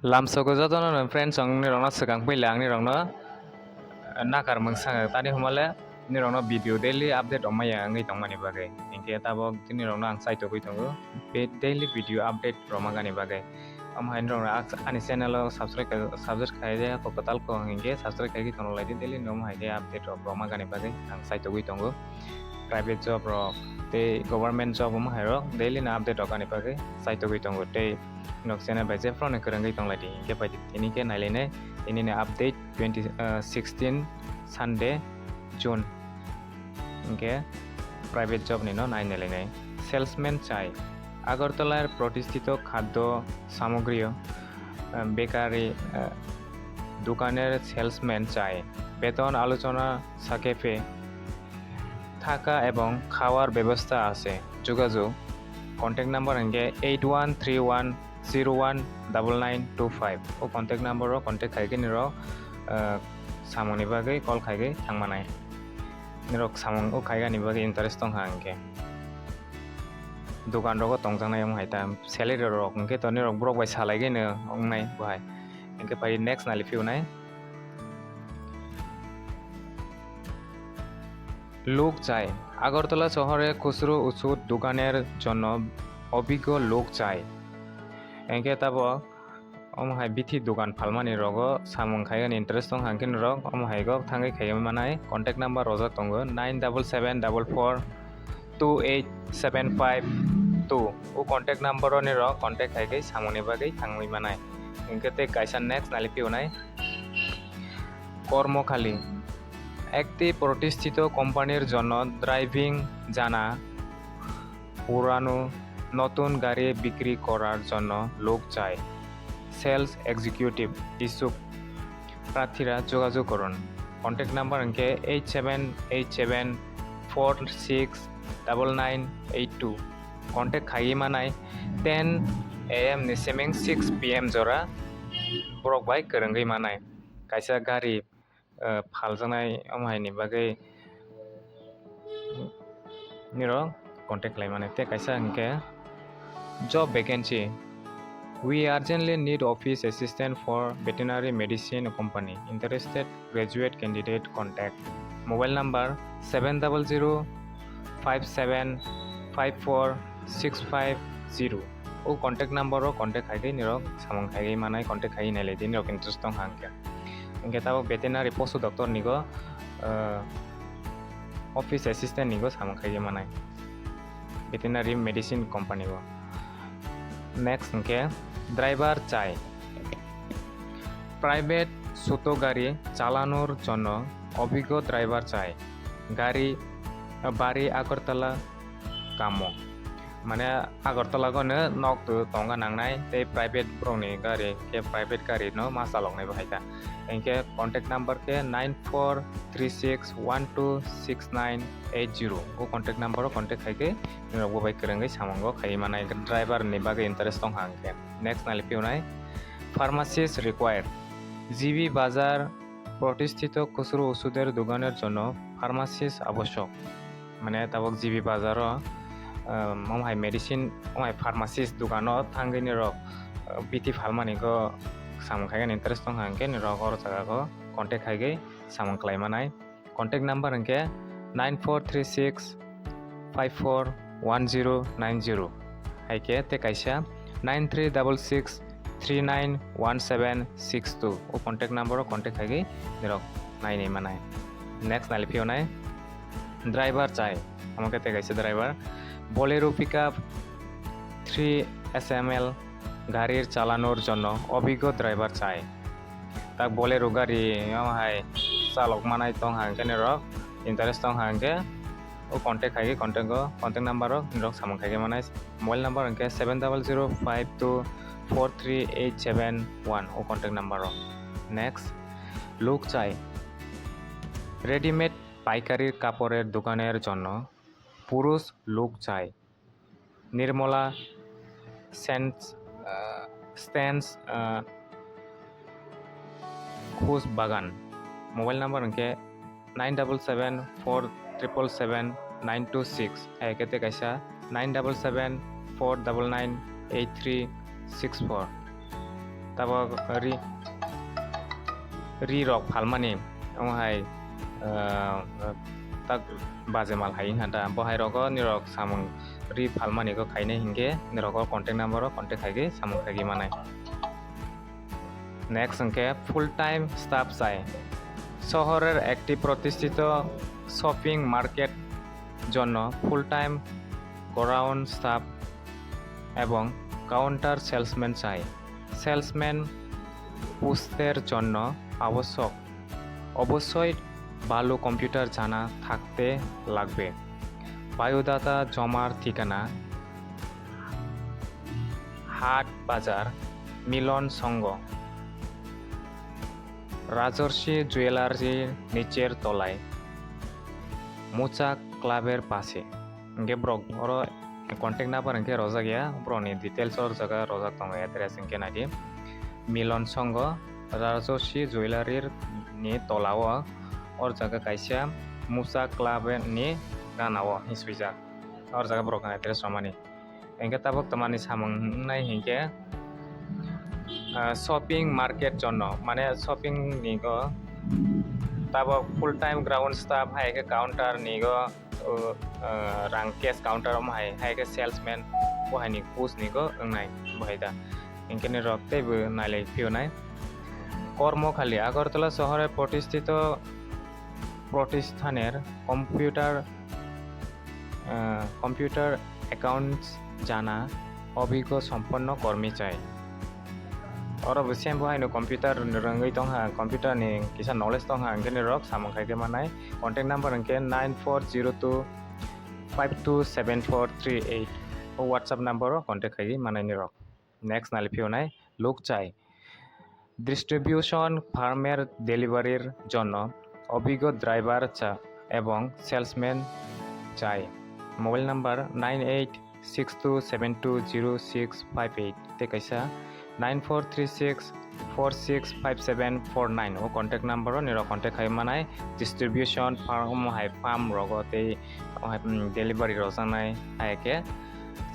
Lamsoko joto no friends ang nirokno sekang pilang nirokno nakar mungsang tani humale nirokno video daily update omaya ngai tongmani bagai ingke tabo nirokno ang site goi tongo be daily video update romagani bagai amhai nirokno ani channel o subscribe khai ko kotal ko ingke subscribe khai tonglaidi daily nom hai ke update romagani bagai ang site goi tongo private job ro te government job omhai ro daily na update rokani bagai site goi tongo te nok channel by je phro ne kerangai tonglaidi ingke pai tini ke nailene Tinini update 2016 Sunday June ingke private job ni no nainelene salesman chai Agartalar প্রতিষ্ঠিত খাদ্য সামগ্রী bakery দোকানের salesman চাই বেতন আলোচনা সাকেফে থাকা এবং খাওয়ার ব্যবস্থা আছে যোগাযোগ কন্ট্যাক্ট নাম্বার হঙ্গে 8131019925 ও কন্ট্যাক্ট নাম্বার ও কন্ট্যাক্ট খাইগে নিরক সামনি বাগে কল খাইগে থাংমানাय নিরক সামং ও খাইগানি বাগে ইন্টারেস্ট দं हांगे दुकान रग तंगजांनाय हायता सैलारि रक इंके तो निरक ब्रक बाय सालायगैनो अंनाय बहाय इंके फाय नेक्स्ट नालि फिउनाय লোক চাই আগরতলা শহরে খুচরো ওষুধ দোকানের জন্য অভিজ্ঞ লোক চাই এঙ্কে তাব অমহাই বিথি দোকান ফালমানি রগ সামং খাইগান ইন্টারেস্ট দं हांकिन रग अमहायग थांगै खायमानाय कन्टेक्ट नाम्बार रजक दङ 9774428752 ओ कन्टेक्ट नाम्बार नि रग कन्टेक्ट खाइगै सामनि बागै थांमै मानाय इंके ते कायसा नेक्स्ट नालि पिउनाय কর্মখালী একটি প্রতিষ্ঠিত কোম্পানির জন্য ড্রাইভিং জানা পুরানো নতুন গাড়ি বিক্রি করার জন্য লোক চাই সেলস এক্সিকিউটিভ ইচ্ছুক প্রার্থীরা যোগাযোগ করুন কন্ট্যাক্ট নাম্বার ইনকে 8787469982 কন্ট্যাক্ট খাই মানাय 10 AM नि सेमें 6 PM जरा ब्रक बाय गोरोंगै मानाय कायसा गारि फालजानाय अमहायनि बागै निरो कन्टेक्ट खालामनाय ते कायसा इनके job vacancy we urgently need office assistant for veterinary medicine company interested graduate candidate contact mobile number 7005754650 O contact number और कन्टेक्ट खाइगै निरक सामं खाइगै मानाय कन्टेक्ट खाइ नायले दिन निरक इंट्रेस्ट दं हांके इंके ताबो वेटेरिनारी पशु डॉक्टर निगो ऑफिस असिस्टेंट निगो सामं खाइगै मानाय वेटेरिनारी मेडिसिन कंपनी गो नेक्स्ट इंके ड्राइवर चाই प्राइवेट ছোট গাড়ি চালানোর জন্য অভিজ্ঞ ড্রাইভার চাই গাড়ি বাড়ি আগরতলা কামো माने आगरतला गनो नक तंगा नांनाय ते प्राइवेट ब्रंनि गारि के प्राइवेट गारि नो मा चालकनाय बाहायता इनके कन्टेक्ट नम्बर के 9436126980 ओ कन्टेक्ट नम्बर कन्टेक्ट खाइके निरक बाय गोरोंगै सामंगो खाइ मानाय ड्राइवर नि बागै इंटरेस्ट दं हांके नेक्स्ट नालि पिउनाय ফার্মাসিস্ট রিকোয়ার্ড জিবি বাজার প্রতিষ্ঠিত খুচরো ওষুধের দোকানের জন্য ফার্মাসিস্ট আবশ্যক মানে তাবক জিবি বাজার ममहाय मेडिसिन ममहाय फार्मासिस्ट दुकानो थांगै निरक बिथि फालमानिको सामं खाइगन इंटरेस्ट दं हांके निरक और जगाको कन्टेक्ट खाइगै सामं खालायमानाय कन्टेक्ट नम्बर इंके 9436541090 हाइके ते कायसा 9366391762 ओ कन्टेक्ट नम्बर कन्टेक्ट खाइगै निरक नायनै मानाय नेक्स्ट नालि पिउनाय ड्राइवर चाই আমাকে ते कायसा ड्राइवर बोलेरो पिकआप 3 SML গাড়ির চালানোর জন্য অভিজ্ঞ ড্রাইভার চাই তা बोलेरो গাড়ি হাই চালক মানাই তং হাঙ্কে নিরক ইন্টারেস্ট তং হাঙ্কে ও কন্টেক্ট খাইগে কন্টেক্ট নাম্বার নিরক সামং খাইগে মানাই মোবাইল নাম্বার হাঙ্কে 7005243871 ও কন্টেক্ট নাম্বার নেক্সট লোক চাই রেডিমেড পাইকারির কাপড়ের দোকানের জন্য পুরুষ লোক চাই নির্মলা স্ট্যান্স খুশ বাগান mobile number ইনকে 9774777926 একেতে কাইসা 9774998364 tabo ri rok phalmani amhai tak bajemal hai hada bohai rogo nirok samung ri phalmani ko khaine hinkhe nirok contact number contact khaigi samung khaigi manai next hinkhe full time staff chai শহরের একটি প্রতিষ্ঠিত shopping market জন্য ফুল time ground staff এবং counter salesman চাই salesman পোস্টের জন্য আবশ্যক অবশ্যই ভালো কম্পিউটার জানা থাকতে লাগবে বায়োডাটা জমার ঠিকানা হাট বাজার মিলন সংঘ রাজর্ষি জুয়েলারির নিচের তলায় মুচাক ক্লাবের পাশে ইনকে ব্রক ওর কন্টেক্ট নাম্বার ইনকে রজা গিয়া ব্রনি ডিটেলস ওর জায়গা রজা দङ এড্রেস ইনকে নাইদি মিলন সংঘ রাজর্ষি জুয়েলারির নি তলাও ওর জায়গা কাইসা মুচাক ক্লাবের নি গানাও হিসুইজা ওর জায়গা ব্রক এড্রেস রমানি ইনকে তাবক তমানি সামং নাই হিনকে শপিং মার্কেট জন্য মানে শপিং নিগো তাব ফুল টাইম গ্রাউন্ড স্টাফ হাইকে কাউন্টার নিগো রাং ক্যাশ কাউন্টার হাইকে সেলসম্যান বহাইনি পোস্ট নিগো নাই বহাইদা ইনকেনি রক্তেবো নাইলাই ফিউনাই কর্মখালী আগরতলা শহরের প্রতিষ্ঠিত প্রতিষ্ঠানের কম্পিউটার অ্যাকাউন্টস জানা অভিজ্ঞ সম্পন্ন কর্মী চাই और अब सेम बहायनो कंप्यूटर रंगै दङ हा कंप्यूटर नि किसा नलेज दङ हा इनके रक सामं खाइके मानाय कांटेक्ट नंबर इनके 9402527438 ओ व्हाट्सएप नंबर कांटेक्ट खाइगे मानाय नि रक नेक्स्ट नाले फिउनाय लोक चाइ डिस्ट्रीब्यूशन फार्मेर डेलिभारिर जন্য অভিজ্ঞ ড্রাইভার চা এবং সেলসম্যান চাই মোবাইল নাম্বার 9862720658 তে কাইসা 9436465749 ओ कांटेक्ट नंबर निरो कांटेक्ट खाइ मानाय डिस्ट्रीब्यूशन फार्म रगते डेलिभारि रजानाय हायके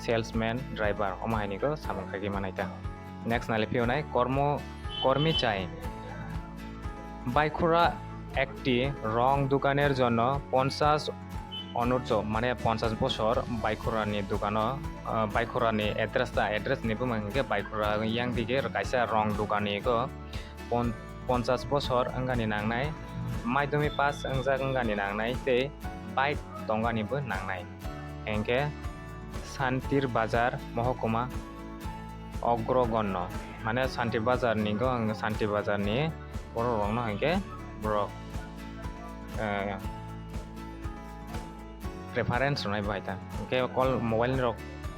सेल्समैन ड्राइवर अमाहायनिको सामं खाइगे मानायता नेक्स्ट नाले फिउनाय কর্মী চাই বাইখোরা একটি রং দোকানের জন্য 50 অনুর্ধ মানে 50 বছর বাইখোরানি দোকানো বাইখোরানি এড্রেস নিবো মানকে বাইখোরা ইয়াং দিকে কাইসা রং দোকানিগো 50 বছর আঙ্গানি নাংনাই মাধ্যমি পাস আংজা আঙ্গানি নাংনাই তে বাইক দঙ্গানিবো নাংনাই এনকে শান্তির বাজার মহকুমা অগ্রগণ্য মানে শান্তি বাজার নিগো শান্তি বাজার নি বড় রং না এনকে বড় रेफारेंस रनाय बायता ओके कॉल मोबाइल रो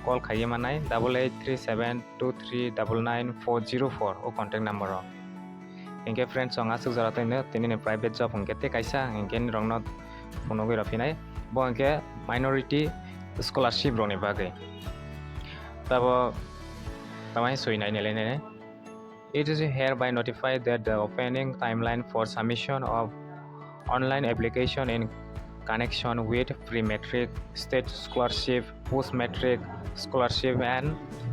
कॉल खाइए मानाय 883723999404 ओ कांटेक्ट नंबर इनके फ्रेंड्स संगा सुजरा तैनो तिनिनि प्राइवेट जॉब इनके ते काइसा इनके रंगनो फनो गय रफिनाय बो इनके माइनॉरिटी स्कॉलरशिप रोनि बागै तब तमाय सोइनाय नेलेने it is hereby notified that the opening timeline for submission of online application in connection with pre-matric, state scholarship, post-matric scholarship and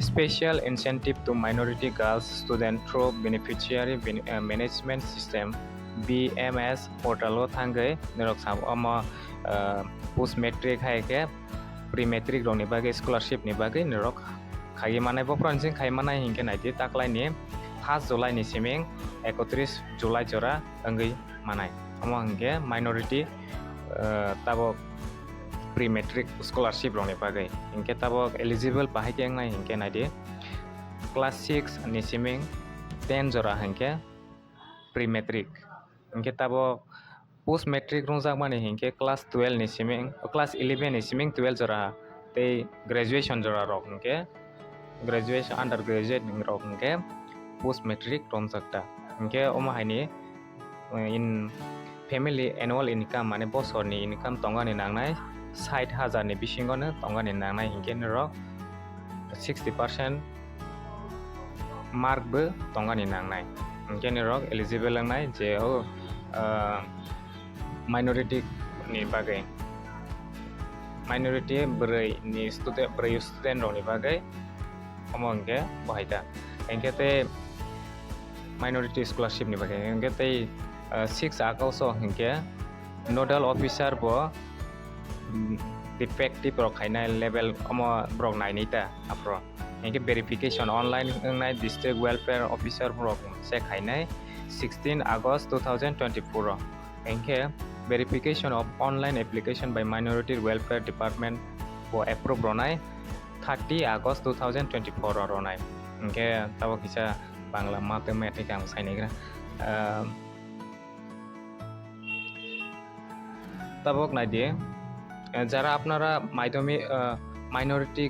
special incentive to minority girls students through beneficiary management system BMS portal thangai nirok sam ama post-matric haike pre-matric roni bagai scholarship ni bagai nirok khagi manai bo pransing khai manai hingke naidi taklai ni 1 July ni siming 31 July jora angai manai ama hingke minority tabo pre-matric scholarship roni bagai inke tabo eligible bahike ngai inke naidi class 6 ni siming 10 jora inke pre-matric inke tabo post-matric rongjak mani inke class 12 ni siming class 11 ni siming 12 jora te graduation jora rok inke graduation undergraduate rok inke post-matric ronjakta inke oma haini in family annual income माने बसरनि income तंगानि नांनाय 60,000 नि बिसिङावनो तंगानि नांनाय हिंकेन र 60% mark बो तंगानि नांनाय हिंकेन र eligible नांनाय जे minority नि बागै minority ब्रै नि स्टुडेंट रनि बागै अमंगे बहायदा हिंकेते minority scholarship ni bagai hinkhe tei 6 August hinkhe nodal officer bo defective rok hainai level omo brok nainai ta apro hinkhe verification online ngai district welfare officer brok check hainai 16 August 2024 hinkhe verification of online application by minority welfare department for approve ronai 30 August 2024 ronai hinkhe tabo kisa bangla mathematic ang sainigra tabok naidie যারা আপনারা মাধ্যমিক minority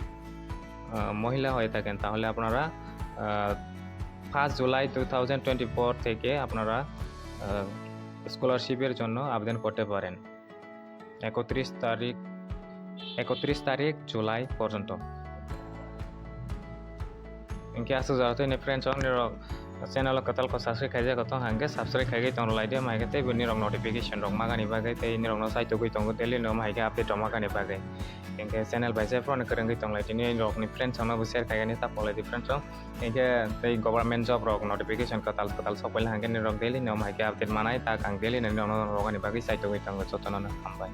মহিলা হয়ে থাকেন তাহলে আপনারা 5 জুলাই 2024 থেকে আপনারা স্কলারশিপের জন্য আবেদন করতে পারেন 31 তারিখ জুলাই পর্যন্ত ইনকে আসু যাতে নে ফ্রেন্ডস অন নিরক channel katal ko subscribe khaijak ko tong hangke subscribe khaigai tonglaidi maike tei nirok notification rok magani bagai tei nirok no site goi tongo daily no maike update rok magani bagai engke channel by phro ne kerengoi tonglaidi ni nirok ni friends ono bo share khaigani ta polai friends engke tei government job rok notification katal sokphaiya hangke nirok daily no maike update manai ta kang daily no rogani bagai site goi tongo joto no ambai